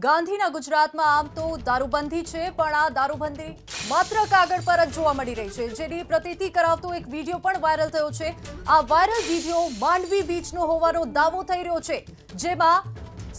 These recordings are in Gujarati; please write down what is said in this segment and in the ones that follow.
ગાંધીના ગુજરાતમાં આમ તો દારૂબંધી છે, પણ આ દારૂબંધી માત્ર કાગળ પર જ જોવા મળી રહી છે, જેની પ્રતીતિ કરાવતો એક વિડીયો પણ વાયરલ થયો છે। આ વાયરલ વિડીયો માંડવી બીચનો હોવાનો દાવો થઈ રહ્યો છે, જેમાં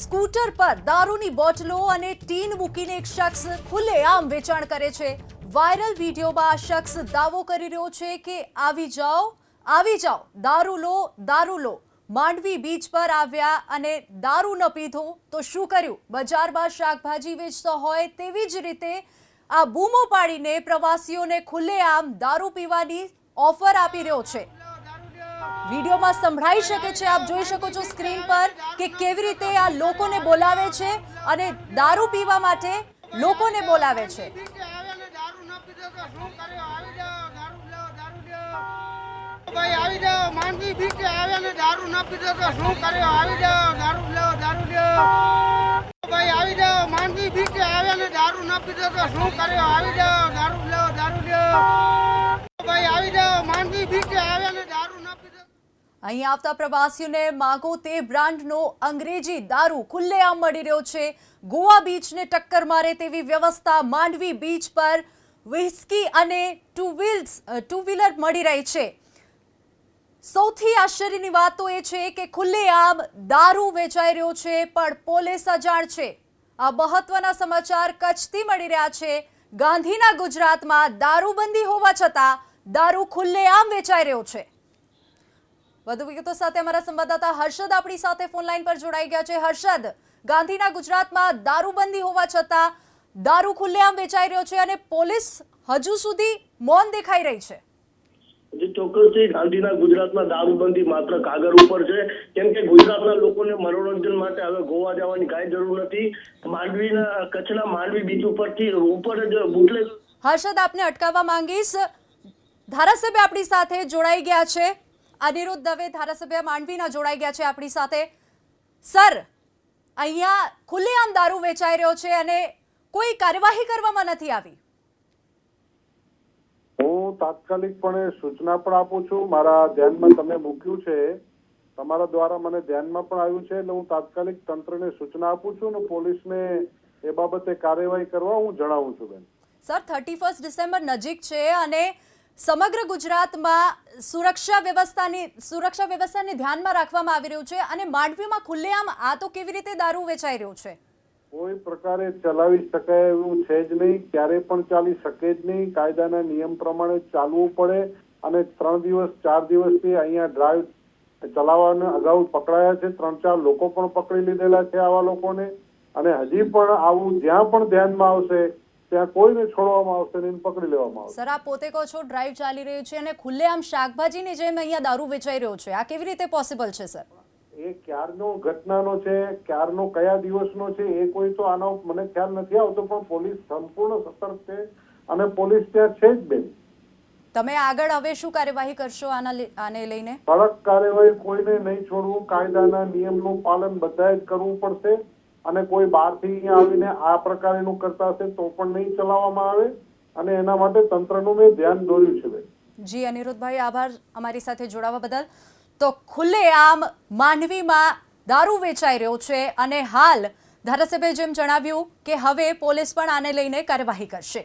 સ્કૂટર પર દારૂની બોટલો અને ટીન મૂકીને એક શખ્સ ખુલ્લેઆમ વેચાણ કરે છે। વાયરલ વિડીયોમાં આ શખ્સ દાવો કરી રહ્યો છે કે આવી જાઓ, દારૂ લો। માંડવી બીચ પર આવ્યા અને દારૂ ન પીધો તો શું કર્યું? બજારમાં શાકભાજી વેચતા હોય તેવી જ રીતે આ બૂમો પાડીને પ્રવાસીઓને ખુલ્લેઆમ દારૂ પીવાની ઓફર આપી રહ્યો છે। વિડીયોમાં સંભળાઈ શકે છે, આપ જોઈ શકો છો સ્ક્રીન પર કે કેવી રીતે આ લોકોને બોલાવે છે અને દારૂ પીવા માટે લોકોને બોલાવે છે। ભાઈ આવી જાઓ, માંડવી બીચે આવ્યા ને દારૂ ન પીધો તો શું કર્યો? આવી જાઓ, દારૂ લો। ભાઈ આવી જાઓ, માંડવી બીચે આવ્યા ને દારૂ ન પીધો તો શું કર્યો? આવી જાઓ, દારૂ લો। ભાઈ આવી જાઓ, માંડવી બીચે આવ્યા ને દારૂ ન પીધો। અહીં આવતા પ્રવાસીઓને માગો તે બ્રાન્ડનો અંગ્રેજી દારૂ ખુલ્લેઆમ મળી રહ્યો છે। ગોવા બીચને ટક્કર મારે તેવી વ્યવસ્થા માંડવી બીચ પર વિસ્કી અને ટુ વ્હીલર મળી રહી છે। સૌથી આશ્ચર્યની વાત તો એ છે કે ખુલ્લેઆમ દારૂ વેચાઈ રહ્યો છે, પણ પોલીસ અજાણ છે। આ મહત્વના સમાચાર કચ્છથી મળી રહ્યા છે। ગાંધીના ગુજરાતમાં દારૂબંધી હોવા છતાં દારૂ ખુલ્લેઆમ વેચાઈ રહ્યો છે। વધુ વિગતો સાથે અમારા સંવાદદાતા હર્ષદ આપણી સાથે ફોન લાઈન પર જોડાઈ ગયા છે। હર્ષદ, ગાંધીના ગુજરાતમાં દારૂબંધી હોવા છતાં દારૂ ખુલ્લેઆમ વેચાઈ રહ્યો છે અને પોલીસ હજુ સુધી મૌન દેખાઈ રહી છે। ચોક્કસથી ગાંધીના ગુજરાતમાં દારૂબંધી માત્ર કાગળ ઉપર છે, કેમ કે ગુજરાતના લોકોને મનોરંજન માટે હવે ગોવા જવાની કાંઈ જરૂર નથી। કચ્છના માંડવી બીચ ઉપર જ બુટલેગ। હર્ષદ, આપને અટકાવવા માંગીશ, ધારાસભ્ય આપણી સાથે જોડાઈ ગયા છે। અનિરુદ્ધ દવે ધારાસભ્ય માંડવીના જોડાઈ ગયા છે આપણી સાથે। સર, અહીંયા ખુલ્લેઆમ દારૂ વેચાઈ રહ્યો છે અને કોઈ કાર્યવાહી કરવામાં નથી આવી। તાત્કાલિકપણે સૂચના પણ આપું છું, મારા ધ્યાનમાં તમે મૂક્યું છે, તમારા દ્વારા મને ધ્યાનમાં પણ આવ્યું છે, એટલે હું તાત્કાલિક તંત્રને સૂચના આપું છું અને પોલીસને એ બાબતે કાર્યવાહી કરવા હું જણાવું છું। બેન સર, 31 ડિસેમ્બર નજીક છે અને સમગ્ર ગુજરાતમાં સુરક્ષા વ્યવસ્થાને ધ્યાનમાં રાખવામાં આવી રહ્યું છે અને માંડવીમાં ખુલ્લેઆમ આ તો કેવી રીતે દારૂ વેચાઈ રહ્યું છે? કોઈ પ્રકારે ચલાવી શકાય એવું છે જ નહીં, ક્યારેય પણ ચાલી શકે જ નહીં। કાયદાના નિયમ પ્રમાણે ચાલવું પડે અને 3 દિવસ 4 દિવસથી અહીંયા ડ્રાઈવ ચલાવવાના અગાઉ પકડાયા છે, 3-4 લોકો પણ પકડી લીધેલા છે આવા લોકોને, અને હજી પણ આવું જ્યાં પણ ધ્યાનમાં આવશે ત્યાં કોઈને છોડવામાં આવશે નહીં, પકડી લેવામાં આવશે। સર, આપ પોતે કહો છો ડ્રાઈવ ચાલી રહ્યું છે અને ખુલ્લેઆમ શાકભાજીની જેમ અહીંયા દારૂ વેચાઈ રહ્યો છે, આ કેવી રીતે પોસિબલ છે સર? એ ક્યારનો ઘટનાનો છે, ક્યારનો કયા દિવસનો છે એ કોઈ તો આનો મને ખ્યાલ નથી આવતો, પણ પોલીસ સંપૂર્ણ સતર્ક છે અને પોલીસ ત્યાં છે જ। બેન, તમે આગળ હવે શું કાર્યવાહી કરશો આને લઈને? કડક કાર્યવાહી, કોઈને નહીં છોડવું, કાયદાના નિયમનું પાલન બધાએ જ કરવું પડશે અને કોઈ બહારથી અહીંયા આવીને આ પ્રકારેનું કરતા હશે તો પણ નહીં ચલાવવામાં આવે અને એના માટે તંત્રનું મેં ધ્યાન દોર્યું છે। જી અનિરુદ્ધભાઈ, આભાર અમારી સાથે જોડાવા બદલ। તો ખુલ્લેઆમ માંડવીમાં દારૂ વેચાઈ રહ્યો છે અને હાલ ધારાસભ્યએ જેમ જણાવ્યું કે હવે પોલીસ પણ આને લઈને કાર્યવાહી કરશે।